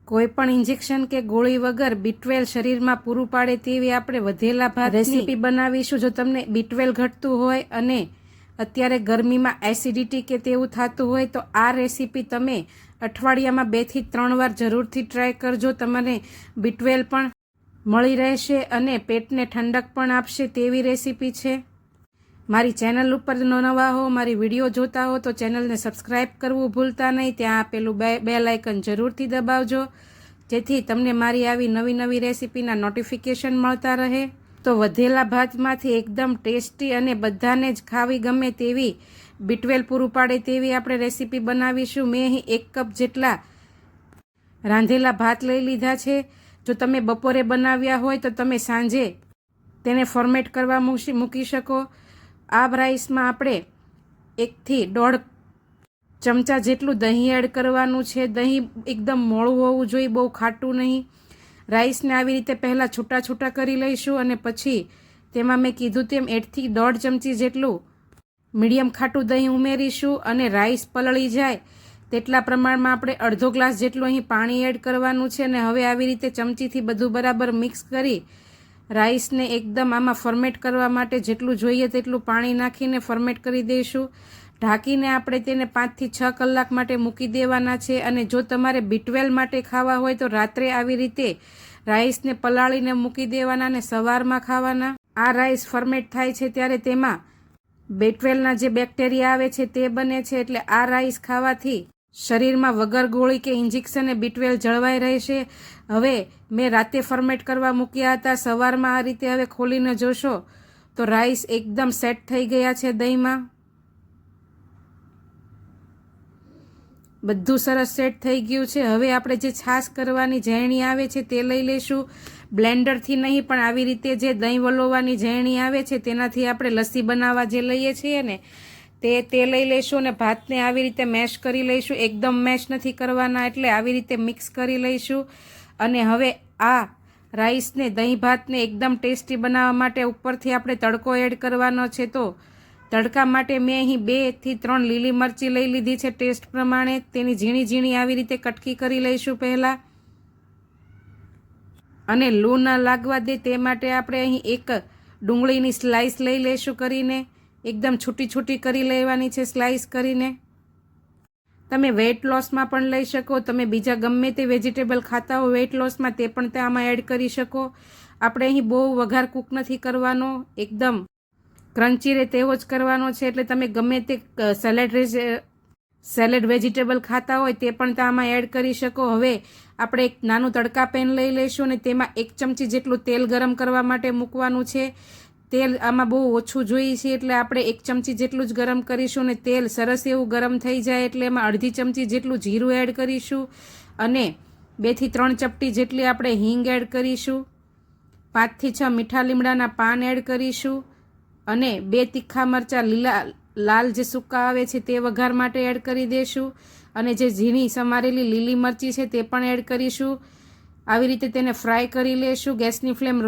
કોઈ પણ ઇન્જેક્શન કે ગોળી વગર B12 શરીરમાં પૂરું પાડે તેવી આપણે વધેલા ભાત રેસીપી બનાવીશું। જો તમને B12 ઘટતું હોય અને અત્યારે ગરમીમાં એસિડિટી કે તેવું થતું હોય તો આ રેસીપી તમે અઠવાડિયામાં 2 થી 3 વાર જરૂરથી ટ્રાય કરજો। તમને B12 પણ મળી રહેશે અને પેટને ઠંડક પણ આપશે તેવી રેસીપી છે। મારી ચેનલ ઉપર નવા હો, મારી વિડીયો જોતા હો તો ચેનલને સબસ્ક્રાઈબ કરવું ભૂલતા નહીં। ત્યાં આપેલું બેલ આઇકન જરૂરથી દબાવજો જેથી તમને મારી આવી નવી રેસીપીના નોટિફિકેશન મળતા રહે। તો વધેલા ભાતમાંથી એકદમ ટેસ્ટી અને બધાને જ ખાવી ગમે તેવી B12 પૂરું પાડે તેવી આપણે રેસીપી બનાવીશું। મેં અહીં 1 કપ જેટલા રાંધેલા ભાત લઈ લીધા છે। જો તમે બપોરે બનાવ્યા હોય તો તમે સાંજે તેને ફોર્મેટ કરવા મૂકી શકો। આ રાઈસમાં આપણે 1 થી 1.5 ચમચા જેટલું દહીં એડ કરવાનું છે। દહીં એકદમ મોળું હોવું જોઈએ, બહુ ખાટું નહીં। રાઈસને આવી રીતે પહેલાં છૂટા કરી લઈશું અને પછી તેમાં મેં કીધું તેમ 1 થી 1.5 ચમચી જેટલું મીડિયમ ખાટું દહીં ઉમેરીશું અને રાઈસ પલળી જાય તેટલા પ્રમાણમાં આપણે અડધો ગ્લાસ જેટલું અહીં પાણી એડ કરવાનું છે। અને હવે આવી રીતે ચમચીથી બધું બરાબર મિક્સ કરી રાઈસને એકદમ આમાં ફર્મેટ કરવા માટે જેટલું જોઈએ તેટલું પાણી નાખીને ફર્મેટ કરી દઈશું। ઢાંકીને આપણે તેને 5 થી 6 કલાક માટે મૂકી દેવાના છે। અને જો તમારે B12 માટે ખાવા હોય તો રાત્રે આવી રીતે રાઈસને પલાળીને મૂકી દેવાના અને સવારમાં ખાવાના। આ રાઈસ ફર્મેટ થાય છે ત્યારે તેમાં B12ના જે બેક્ટેરિયા આવે છે તે બને છે, એટલે આ રાઈસ ખાવાથી શરીરમાં વગર ગોળી કે ઇન્જેક્શને B12 જળવાઈ રહેશે। હવે મેં રાતે ફર્મેટ કરવા મૂક્યા હતા, સવારમાં આ રીતે હવે ખોલીને જોશો તો રાઈસ એકદમ સેટ થઈ ગયા છે દહીંમાં। બધું સરસ સેટ થઈ ગયું છે। હવે આપણે જે છાશ કરવાની ઝેરણી આવે છે તે લઈ લઈશું। બ્લેન્ડરથી નહીં પણ આવી રીતે જે દહીં વલોવાની ઝેરણી આવે છે તેનાથી આપણે લસ્સી બનાવવા જે લઈએ છીએ ને તે લઈ લઈશું અને ભાતને આવી રીતે મેશ કરી લઈશું। એકદમ મેશ નથી કરવાના, એટલે આવી રીતે મિક્સ કરી લઈશું। અને હવે આ રાઈસને દહીં ભાતને એકદમ ટેસ્ટી બનાવવા માટે ઉપરથી આપણે તડકો એડ કરવાનો છે। તો તડકા માટે મેં અહીં 2 થી 3 લીલી મરચી લઈ લીધી છે ટેસ્ટ પ્રમાણે। તેની ઝીણી આવી રીતે કટકી કરી લઈશું પહેલાં, અને લૂ ન લાગવા દે તે માટે આપણે અહીં 1 ડુંગળીની સ્લાઈસ લઈ લઈશું કરીને એકદમ છૂટી કરી લેવાની છે સ્લાઈસ કરીને। તમે વેઇટ લોસમાં પણ લઈ શકો, તમે બીજા ગમે તે વેજીટેબલ ખાતા હો વેઇટ લોસમાં તે પણ તે આમાં એડ કરી શકો। આપણે અહીં બહુ વઘાર કૂક નથી કરવાનો, એકદમ ક્રન્ચી રહે તેવો જ કરવાનો છે। એટલે તમે ગમે તે સેલેડ વેજીટેબલ ખાતા હોય તે પણ આમાં એડ કરી શકો। હવે આપણે એક નાનું તડકા પેન લઈ લઈશું અને તેમાં 1 ચમચી જેટલું તેલ ગરમ કરવા માટે મૂકવાનું છે। તેલ આમાં બહુ ઓછું જોઈએ છે એટલે આપણે 1 ચમચી જેટલું જ ગરમ કરીશું। અને તેલ સરસ એવું ગરમ થઈ જાય એટલે એમાં અડધી ચમચી જેટલું જીરું એડ કરીશું અને 2 થી 3 ચપટી જેટલી આપણે હિંગ એડ કરીશું। 5 થી 6 મીઠા લીમડાના પાન એડ કરીશું અને 2 તીખા મરચાં લાલ જે સૂકા આવે છે તે વઘાર માટે એડ કરી દઈશું અને જે ઝીણી સમારેલી લીલી મરચી છે તે પણ એડ કરીશું। આવી રીતે તેને ફ્રાય કરી લેશું। ગેસની ફ્લેમ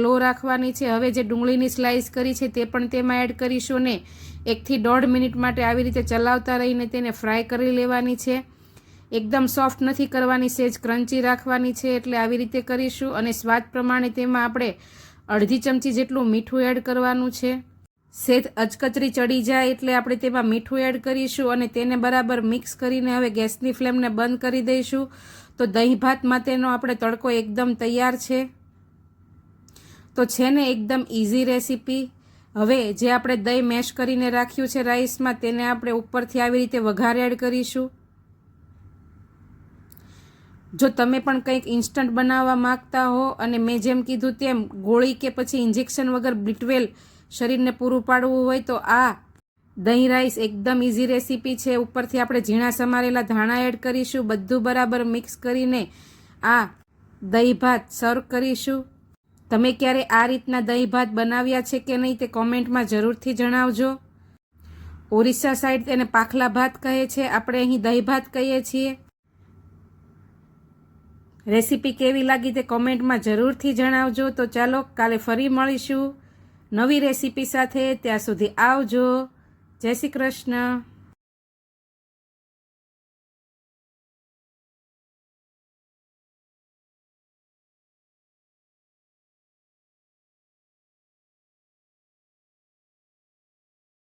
લો રાખવાની છે। હવે જે ડુંગળીની સ્લાઈસ કરી છે તે પણ તેમાં એડ કરીશું અને 1 થી 1.5 મિનિટ માટે આવી રીતે ચલાવતા રહીને તેને ફ્રાય કરી લેવાની છે। એકદમ સોફ્ટ નથી કરવાની, સેજ ક્રન્ચી રાખવાની છે, એટલે આવી રીતે કરીશું। અને સ્વાદ પ્રમાણે તેમાં આપણે અડધી ચમચી જેટલું મીઠું એડ કરવાનું છે। સેજ અચકચરી ચડી જાય એટલે આપણે તેમાં મીઠું એડ કરીશું અને તેને બરાબર મિક્સ કરીને હવે ગેસની ફ્લેમને બંધ કરી દઈશું। તો દહીં ભાત માટેનો આપણે તડકો એકદમ તૈયાર છે। તો છે ને એકદમ ઇઝી રેસીપી। હવે જે આપણે દહીં મેશ કરીને રાખ્યું છે રાઈસમાં તેને આપણે ઉપરથી આવી રીતે વઘાર એડ કરીશું। જો તમે પણ કંઈક ઇન્સ્ટન્ટ બનાવવા માંગતા હો અને મેં જેમ કીધું તેમ ગોળી કે પછી ઇન્જેક્શન વગર B12 શરીરને પૂરું પાડવું હોય તો આ દહીં રાઈસ એકદમ ઇઝી રેસીપી છે। ઉપરથી આપણે ઝીણા સમારેલા ધાણા એડ કરીશું। બધું બરાબર મિક્સ કરીને આ દહીં ભાત સર્વ કરીશું। તમે ક્યારે આ રીતના દહીં ભાત બનાવ્યા છે કે નહીં તે કોમેન્ટમાં જરૂરથી જણાવજો। ઓરિસ્સા સાઈડ તેને પાખલા ભાત કહે છે, આપણે અહીં દહીં ભાત કહીએ છીએ। રેસીપી કેવી લાગી તે કોમેન્ટમાં જરૂરથી જણાવજો। તો ચાલો કાલે ફરી મળીશું નવી રેસીપી સાથે। ત્યાં સુધી આવજો। જય શ્રી કૃષ્ણ।